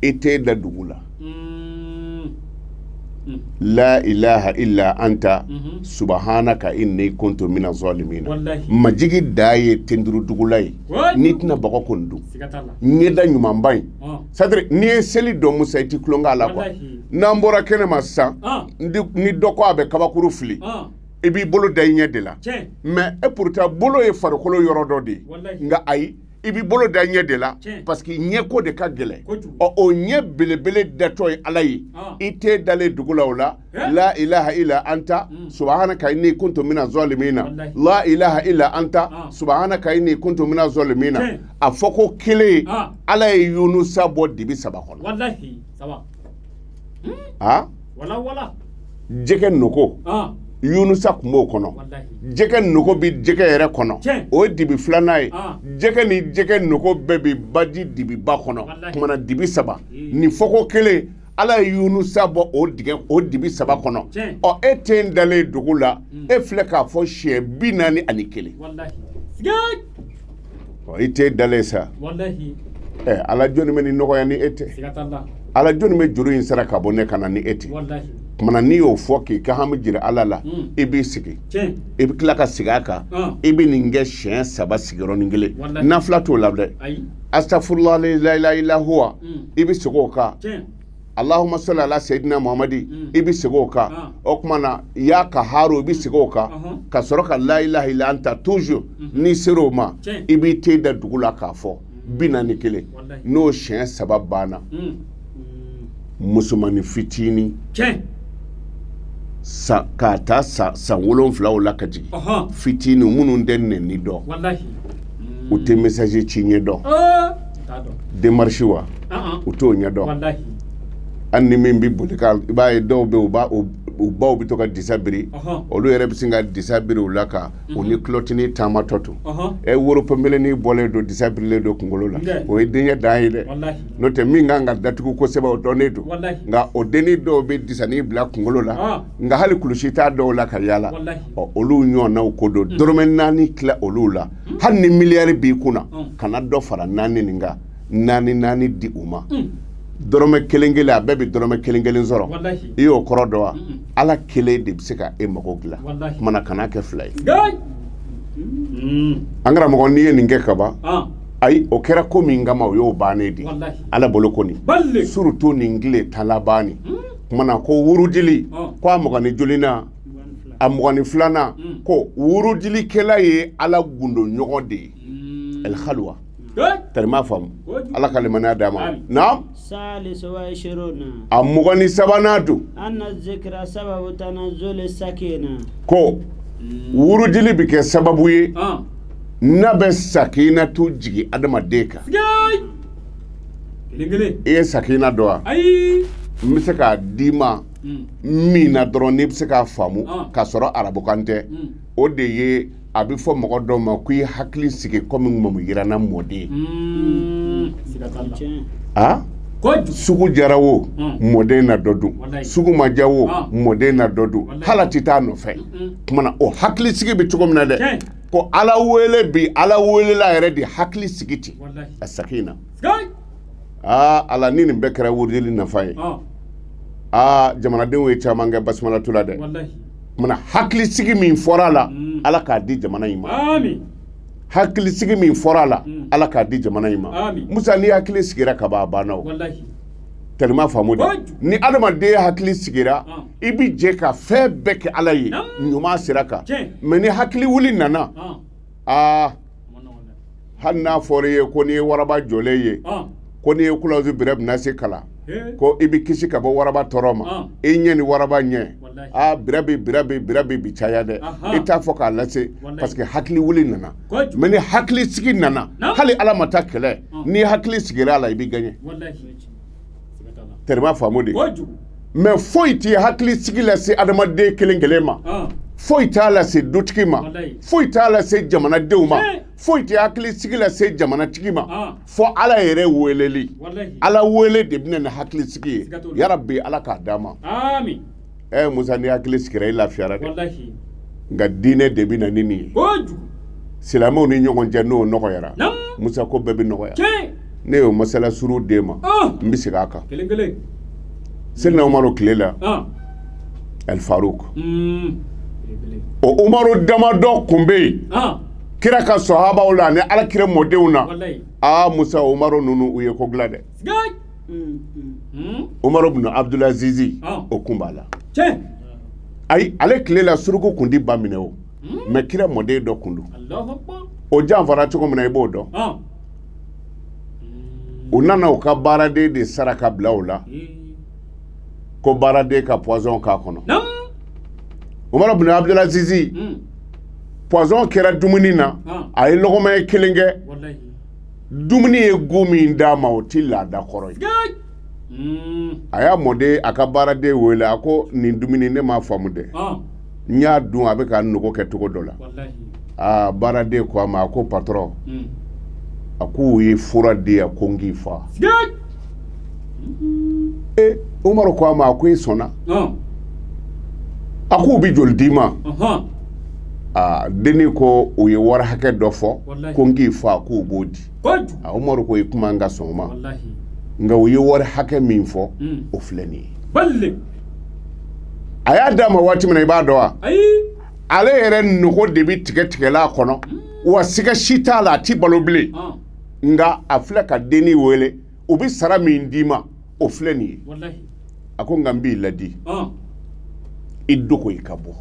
i tɛ da dugu la la ilaha illa anta subhanaka inni kuntu mina zalimina majigi da ye tenduru dugula ye n'i tɛna bɔgɔ kɔni dun ɲɛda ɲumanba in c'est-à-dire n'i ye seli dɔn musa i ti tulon k'a la quoi n'an bɔra kɛnɛ ma sisan ni dɔ ko a bɛ kabakuru fili i b'i bolo da i ɲɛ de la mais et pourtant bolo ye farikolo yɔrɔ dɔ de ye nka ayi i b'i bolo da ɲɛ de la parce que ɲɛko de ka gɛlɛn o ɲɛ belebele datɔ ye ala ye i tɛ dalen dugu la o la la ilaha illa anta subhanaka inni kuntu mina zalimina la ilaha illa anta subhanaka inni kuntu mina zalimina a fɔ ko kelen ala ye yunusa bɔ dibi 3 kɔnɔ wallahi saba wala jɛgɛ nɔgɔ yunusa tun b'o kɔnɔ jɛgɛ nɔgɔ bi jɛgɛ yɛrɛ kɔnɔ o ye dibi 2nan ye jɛgɛ ni jɛgɛ nɔgɔ bɛɛ bi baji dibi ba kɔnɔ kumana dibi 3 ni fɔko kelen ala ye yunusa bɔ o dibi 3 kɔnɔ e tɛ n dalen dugu la e filɛ k'a fɔ siɲɛ 41 i tɛ dalen sa ala jɔnni bɛ ni nɔgɔya ni e tɛ ala jɔnni bɛ juru in sara ka bɔ ne kana ni e tɛ kumana n'i y'o fɔ k'i ka hami jira ala la i b'i sigi i bɛ tila ka sigi a kan i bɛ nin kɛ siɲɛ 3 sigiyɔrɔnin kelen nafila t'o la dɛ astafurullah la ilaha illa huwa i bɛ sigi o kan Allahumma salli ala sayidina Muhammadi i bɛ sigi o kan o kumana ya ka haru i bɛ sigi o kan ka sɔrɔ ka la ilaha illa anta toujours n'i ser'o ma i b'i te da dugu la k'a fɔ 41 n'o siɲɛ 3 banna musomanin fitinin k'a ta san 7 la ka jigin fitinin minnu tɛ nɛni dɔn u tɛ message ci ɲɛ dɔn démarche wa u t'o ɲɛ dɔn hali ni min bɛ boli ka i b'a ye dɔw bɛ u baw bɛ to ka disa biri olu yɛrɛ bɛ sin ka disa biri u la ka u ni kulɔtini taamatɔ to woro pɛnbɛlɛnin bɔlen don disa birilen don kunkolo la o ye denkɛ dan ye dɛ n'o tɛ min kan ka datugu kosɛbɛ o dɔnnen don nka o dennin dɔw bɛ disanin bila kunkolo la nka hali kulusi t'a dɔw la ka yaala olu ɲɔgɔnnaw ko don dɔrɔmɛ 4 tila olu la hali ni miliyari b'i kunna kana dɔ fara 4 nin kan 4 di u ma dɔrɔmɛ 1 a bɛɛ bɛ dɔrɔmɛ 1 sɔrɔ i y'o kɔrɔ dɔn wa ala kelen de bɛ se ka e mago dilan kumana kana kɛ 2 ye an karamɔgɔ n'i ye nin kɛ kaban ayi o kɛra ko min kama o y'o bannen de ala bolo kɔni surtout nin tile 10 banni kumana ko wurudili ko a mɔgɔninjolina a mɔgɔninfilanan ko wurudilikɛla ye ala gundo ɲɔgɔn de ye el khalwa tarima faamu ala ka limaniya d'a ma naam salisu wa ishiruna a 23nan dun anna zikra sababu tanazzuli sakina ko wurudili bɛ kɛ sababu ye n'a bɛ sakinatu jigi adamaden kan i ye sakina dɔn wa n bɛ se k'a d'i ma min na dɔrɔn n'i bɛ se k'a faamu k'a sɔrɔ arabukan tɛ o de ye a bɛ fɔ mɔgɔ dɔw ma ko i hakili sigi komi mamu yiranna mɔden sugu jara o mɔden na dɔ dun sugu ma ja o mɔden na dɔ dun hala tɛ taa nɔfɛ kumana o hakili sigi bɛ cogo min na dɛ ko ala wele bi ala welela yɛrɛ de hakili sigi ten a sakina ala ni nin bɛɛ kɛra wurudili nafa ye jamanadenw ye caman kɛ basimalatu la dɛ kumana hakili sigi min fɔra la ala k'a di jamana in ma hakili sigi min fɔra la ala k'a di jamana in ma musa ni hakili sigira ka ban a banna o tellement faamu de ni adamaden hakili sigira i bi jɛ ka fɛn bɛɛ kɛ ala ye ɲuman sira kan mais ni hakili wuli nana hali n'a fɔra i ye ko n'i ye waraba jɔlen ye ko n'i ye kulawuzu bɛrɛ bɛna se kala ko i bi kisi ka bɔ waraba tɔɔrɔ ma i ɲɛ ni waraba ɲɛ birabe bi caya dɛ i t'a fɔ k'a lase parce que hakili wuli nana mais ni hakili sigi nana hali ala ma taa kɛlɛ ni hakili sigira a la i bɛ gagner tɛrɛma faamu de mais foyi t'i hakili sigi lase adamaden kelen kelen ma foyi t'a lase dutigi ma foyi t'a lase jamanadenw ma foyi t'i hakili sigi lase jamanatigi ma fɔ ala yɛrɛ weleli ala wele de bɛna ni hakili sigi ye yarabi ala k'a d'a ma amin Musa ni hakili sigira i lafiyara dɛ nka diinɛ de bɛ na ni nin ye silamɛw ni ɲɔgɔn cɛ n'o nɔgɔyara Musa ko bɛɛ bɛ nɔgɔya ne y'o masala suru d'e ma n bɛ segin a kan Seydina Umaru tile la El Farouk o Umaru damadɔ tun bɛ yen kira ka sɔhabaw la ani alakira mɔdenw na Musa Umaru ninnu u ye ko dilan dɛ Umaru bin Abdulaziz o kun b'a la ayi ale tile la suruku kun di ba minɛ o mais kira mɔden dɔ kun do o janfara cogo min na i b'o dɔn u nana u ka baaraden de saraka bila u la ko baaraden ka poison k'a kɔnɔ Umaru bin Abdulaziz poison kɛra dumuni na a ye lɔgɔma kelen kɛ dumuni ye gu min d'a ma o ti laada kɔrɔ ye a y'a mɔden a ka baaraden wele a ko nin dumuni ne m'a faamu dɛ n y'a dun a bɛ ka nogo kɛ cogo dɔ la baaraden ko a ma a ko patron a k'u ye fura di yan ko n k'i fa Umaru ko a ma a ko i sɔnna a k'u bɛ joli d'i ma denni ko u ye wari hakɛ dɔ fɔ ko n k'i fa k'u b'o di Umaru ko i kuma n ka sɔn o ma nka u ye wari hakɛ min fɔ o filɛ nin ye a y'a d'a ma waati min na i b'a dɔn wa ale yɛrɛ nogo de bɛ tigɛla a kɔnɔ wa siga si t'a la a ti balo bilen nka a filɛ ka denni wele u bɛ sara min d'i ma o filɛ nin ye a ko nka n b'i ladi i dogo i ka bɔ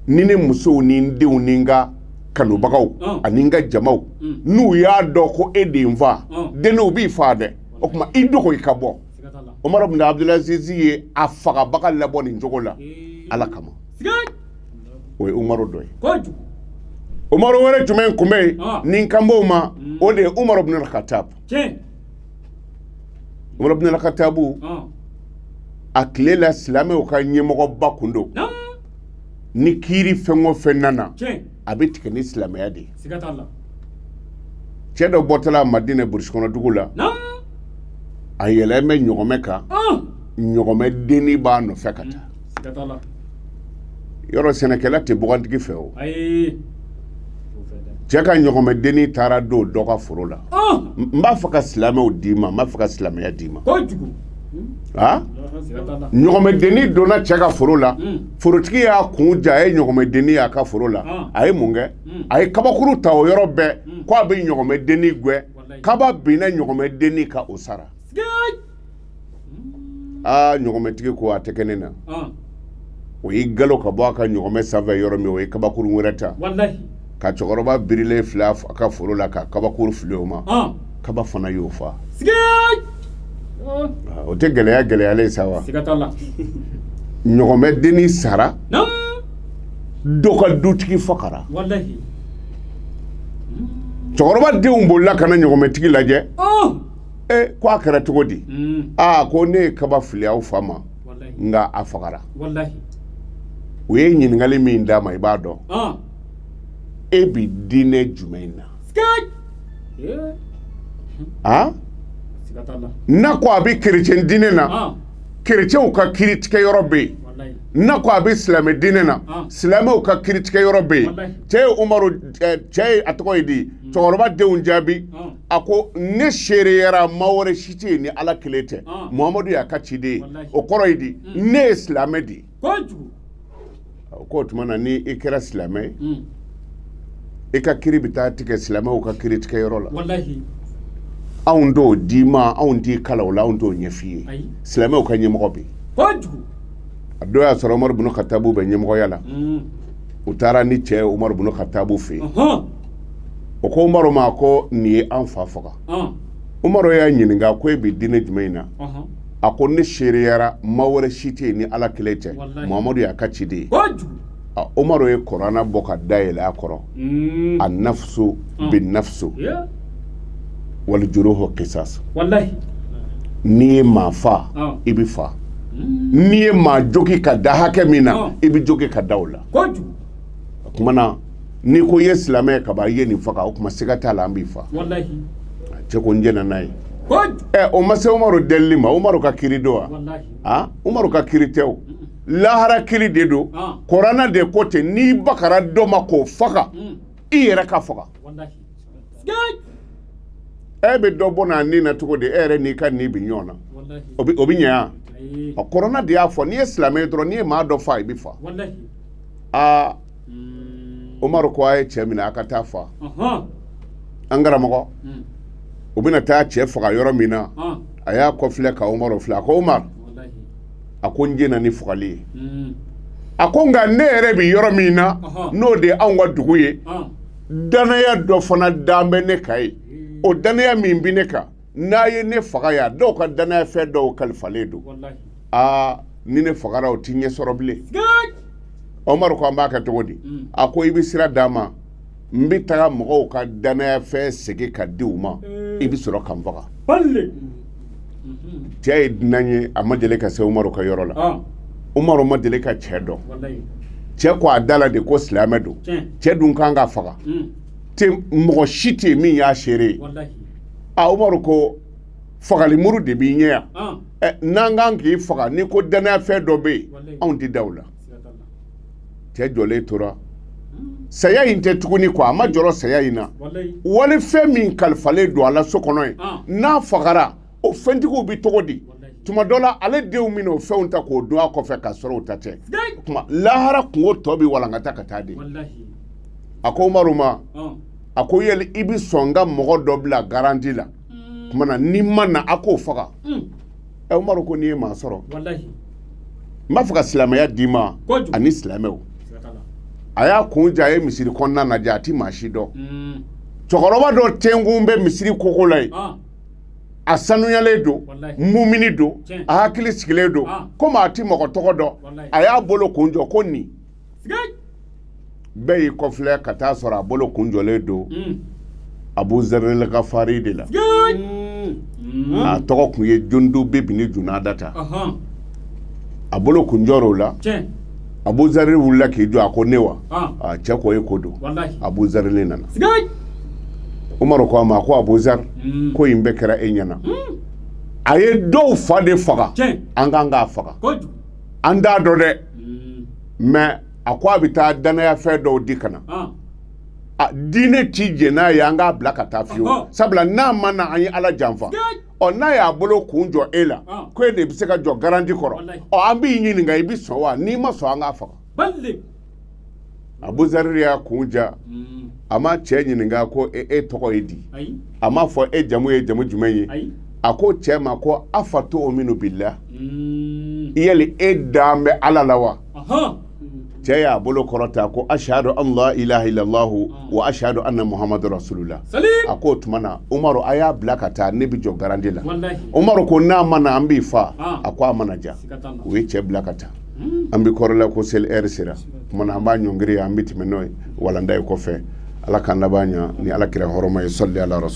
ni ne musow ni n denw ni n ka kanubagaw ani n ka jamaw n'u y'a dɔn ko e de n fa denniw b'i fa dɛ o tuma i dogo i ka bɔ Umaru bin Abdulaziz ye a fagabaga labɔ nin cogo la ala kama o ye Umaru dɔ ye Umaru wɛrɛ jumɛn kun bɛ yen nin kan b'o ma o de ye Umaru bin al-Khattab Umaru bin al-Khattab a tile la silamɛw ka ɲɛmɔgɔba kun do ni kiiri fɛn o fɛn nana a bɛ tigɛ ni silamɛya de ye cɛ dɔ bɔtɔla Madina burusi kɔnɔ dugu la a yɛlɛn bɛ ɲɔgɔmɛ kan ɲɔgɔmɛ denni b'a nɔfɛ ka taa yɔrɔ sɛnɛkɛla tɛ bugantigi fɛ o cɛ ka ɲɔgɔmɛ denni taara don dɔ ka foro la n b'a fɛ ka silamɛw d'i ma n b'a fɛ ka silamɛya d'i ma ɲɔgɔmɛ denni donna cɛ ka foro la forotigi y'a kun ja a ye ɲɔgɔmɛ denni y'a ka foro la a ye mun kɛ a ye kabakuru ta o yɔrɔ bɛɛ ko a bɛ ɲɔgɔmɛ denni gɛn kaba binna ɲɔgɔmɛ denni ka o sara ɲɔgɔmɛtigi ko a tɛ kɛ ne na o y'i galo ka bɔ a ka ɲɔgɔmɛ sanfɛ yɔrɔ min o ye kabakuru wɛrɛ ta ka cɛkɔrɔba birilen filɛ a ka foro la ka kabakuru fili o ma kaba fana y'o fa o tɛ gɛlɛyalen sa wa ɲɔgɔmɛ denni sara dɔ ka dutigi fagara cɛkɔrɔba denw bolila ka na ɲɔgɔmɛtigi lajɛ ko a kɛra cogo di ko ne ye kaba fili aw fa ma nka a fagara u ye ɲininkali min d'a ma i b'a dɔn e bi diinɛ jumɛn na n'a ko a bɛ kerecɛn diinɛ na kerecɛnw ka kiiritigɛ yɔrɔ bɛ yen n'a ko a bɛ silamɛ diinɛ na silamɛw ka kiiritigɛ yɔrɔ bɛ yen cɛ ye Umaru cɛ ye a tɔgɔ ye di cɛkɔrɔba denw jaabi a ko ne seereyara maa wɛrɛ si tɛ yen ni ala kelen tɛ Muhamadu y'a ka ciden ye o kɔrɔ ye di ne ye silamɛ de ye o k'o tuma na ni i kɛra silamɛ ye i ka kiiri bɛ taa tigɛ silamɛw ka kiiritigɛ yɔrɔ la anw t'o d'i ma anw t'i kala o la anw t'o ɲɛf'i ye silamɛw ka ɲɛmɔgɔ bɛ yen a dɔw y'a sɔrɔ Umaru bin Khattab bɛ ɲɛmɔgɔya la u taara ni cɛ Umaru bin Khattab fɛ yen o ko Umaru ma ko nin ye an fa faga Umaru y'a ɲininka ko e bɛ diinɛ jumɛn na a ko ne seriyara ma wɛrɛ si tɛ yen ni ala kelen tɛ Wallahi. muhamadu y'a ka ci de ye kojugu umaru ye kuranna bɔ ka da yɛlɛ a kɔrɔ a nafsu bin nafsu Yeah. wal juruhu qisas wallahi n'i ye maa fa i bɛ fa n'i ye maa jogi ka da hakɛ min na i bɛ jogi ka da o la kojugu o kumana n'i ko i ye silamɛ ye kaban i ye nin faga o kuma siga t'a la an b'i fa wallahi cɛ ko n jɛna n'a ye kojugu o ma se umaru delili ma umaru ka kiri don wa wallahi umaru ka kiri tɛ o lahara kiri de don kuranna de ko ten n'i bakara dɔ ma k'o faga i yɛrɛ ka faga wallahi e bɛ dɔ bɔ n'a nin na cogo di e yɛrɛ n'i ka nin bi ɲɔgɔn na wallahi o bɛ ɲɛ yan ayi kuranna de y'a fɔ n'i ye silamɛ ye dɔrɔn n'i ye maa dɔ fa i bɛ fa wallahi umaru ko a ye cɛ minɛ a ka taa fa an karamɔgɔ Mm. u bɛna taa cɛ faga yɔrɔ min na a y'a kɔfilɛ ka umaru filɛ a ko umaru wallahi a ko n jɛna ni fagali ye Mm. a ko nka ne yɛrɛ bɛ yɔrɔ min na n'o de ye anw ka dugu ye danaya dɔ fana dan bɛ ne kan ye o danaya min bɛ ne kan n'a ye ne faga yan dɔw ka danaya fɛn dɔw kalifalen don wallahi ni ne fagara o ti ɲɛ sɔrɔ bilen umaru ko an b'a kɛ cogo di a ko i bɛ sira d'a ma n bɛ taga mɔgɔw ka danaya fɛn segin ka di u ma i bɛ sɔrɔ ka n faga balle cɛ ye dunan ye a ma deli ka se umaru ka yɔrɔ la umaru ma deli ka cɛ dɔn wallahi cɛ ko a da la de ko silamɛ don cɛ dun kan ka faga mɔgɔ si tɛ yen min y'a seere ye wallahi umaru ko fagalimuru de b'i ɲɛ yan n'an kan k'i faga ni ko danaya fɛn dɔ bɛ yen anw tɛ da o la cɛ jɔlen tora saya in tɛ tuguni a ma jɔrɔ saya in na wali fɛn min kalifalen don a la so kɔnɔ yen n'a fagara o fɛntigiw bɛ cogo di tuma dɔ la ale denw min o fɛnw ta k'o dun a kɔfɛ ka sɔrɔ o ta tɛ kuma lahara kungo tɔ bɛ walankata ka taa de a ko umaru ma a ko yali i bɛ sɔn n ka mɔgɔ dɔ bila garanti la tuma na n'i ma na a k'o faga umaru ko n'i ye maa sɔrɔ n b'a fɛ ka silamɛya d'i ma ani silamɛw a y'a kun ja a ye misiri kɔnɔna lajɛ a ti maa si dɔn cɛkɔrɔba dɔ tɛnkun bɛ misiri koko la yen a sanuyalen don mumini don a hakili sigilen don komi a ti mɔgɔ tɔgɔ dɔn a y'a bolo kun jɔ ko nin bɛɛ y'i kɔfilɛ ka taa sɔrɔ a bolo kun jɔlen don Abu Zarril Ghafari de la a tɔgɔ kun ye Jundubi bin Junadata a bolo kun jɔr'o la Abu Zarril wulila k'i jɔ a ko ne wa cɛ ko e ko don Abu Zarril nana Umaru ko a ma ko Abu Zar ko in bɛɛ kɛra e ɲɛna a ye dɔw fa de faga an kan k'a faga an t'a dɔn dɛ mais a ko a bɛ taa danaya fɛn dɔw di ka na diinɛ ti jɛ n'a ye an k'a bila ka taa fiyewu sabula n'a ma na an ye Ala janfa n'a y'a bolo kun jɔ e la ko e de bɛ se ka jɔ garanti kɔrɔ an b'i ɲininka i bɛ sɔn wa n'i ma sɔn an k'a faga Abu Zarril y'a kun ja a ma cɛ ɲininka ko e tɔgɔ ye di a ma fɔ e jamu ye jamu jumɛn ye a ko cɛ ma ko afatu'minu billah yali e dan bɛ Ala la wa cɛ y'a bolo kɔrɔta ko ashhadu an la ilaha illallah wa ashhadu anna muhammadu rasulullah a ko tuma na Umaru a y'a bila ka taa ne bɛ jɔ garanti la Umaru ko n'a ma na an b'i fa a ko a mana ja o ye cɛ bila ka taa an bɛ kɔrɔla ko seli heure sera tuma na an b'a ɲɔngiri an bɛ tɛmɛ n'o ye walanda ye kɔfɛ Ala k'an laban ɲa ni Ala kira hɔrɔma ye salli ala rasul